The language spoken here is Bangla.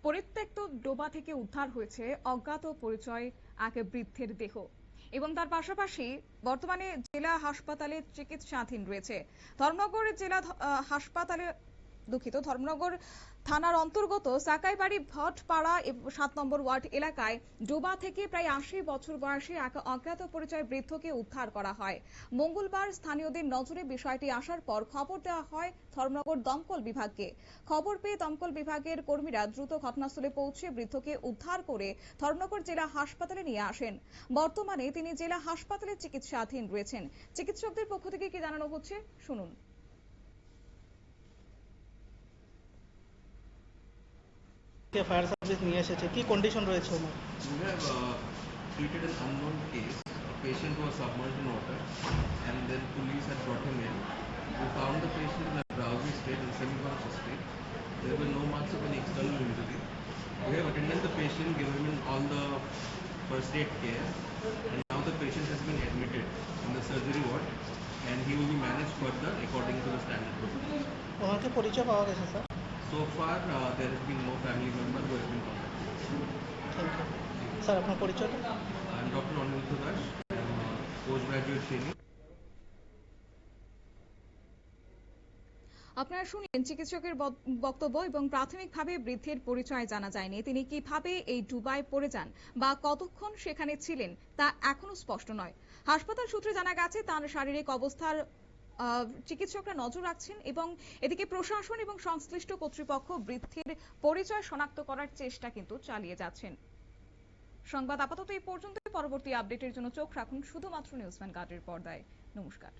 পরিত্যক্ত ডোবা থেকে উদ্ধার হয়েছে অজ্ঞাত পরিচয় এক বৃদ্ধের দেহ এবং তার পাশাপাশি বর্তমানে জেলা হাসপাতালে চিকিৎসাধীন রয়েছে। ধর্মনগর জেলা হাসপাতালে ধর্মনগর থানার অন্তর্গত সাকাইবাড়ি ভটপাড়া ৭ নম্বর ওয়ার্ড এলাকায় ডোবা থেকে প্রায় ৮০ বছর বয়সী এক অজ্ঞাত পরিচয় বৃদ্ধকে উদ্ধার করা হয়। মঙ্গলবার স্থানীয়দের নজরে বিষয়টি আসার পর খবর দেওয়া হয় ধর্মনগর দমকল বিভাগকে। খবর পেয়ে দমকল বিভাগের কর্মীরা দ্রুত ঘটনাস্থলে পৌঁছে বৃদ্ধকে উদ্ধার করে ধর্মনগর জেলা হাসপাতালে নিয়ে আসেন। বর্তমানে তিনি জেলা হাসপাতালে চিকিৎসাধীন রয়েছেন। চিকিৎসকদের পক্ষ থেকে কি জানানো হচ্ছে শুনুন। ফায়ার সার্ভিস নিয়ে এসেছে, কি কন্ডিশন রয়েছে ওনার? We have treated an unknown case. A patient was submerged in water, and then police had brought him in. We found the patient in a drowsy state and semi-conscious state. There were no marks of any external injury. We have attended the patient, given him all the first aid care, and now the patient has been admitted in the surgery ward, and he will be managed further according to the standard protocol. ওনাকে পরিচয় পাওয়া গেছে sir? So far, there has been no family member who has been contacted. Thank you sir. আপনার পরিচয়টা? I am Dr. Aniruddha Das. I am a postgraduate trainee. আপনারা শুনলেন চিকিৎসকের বক্তব্য এবং প্রাথমিকভাবে বৃদ্ধের পরিচয় জানা যায়নি। তিনি কিভাবে এই ডুবায় পড়ে যান বা কতক্ষণ সেখানে ছিলেন তা এখনো স্পষ্ট নয়। হাসপাতাল সূত্রে জানা গেছে তার শারীরিক অবস্থার চিকিৎসকরা নজর রাখছেন এবং এদিকে প্রশাসন এবং সংশ্লিষ্ট কর্তৃপক্ষ বৃদ্ধের পরিচয় শনাক্ত করার চেষ্টা কিন্তু চালিয়ে যাচ্ছেন। সংবাদ আপাতত এই পর্যন্ত। পরবর্তী আপডেটের জন্য চোখ রাখুন শুধুমাত্র নিউজ ভ্যানগার্ডের পর্দায়। নমস্কার।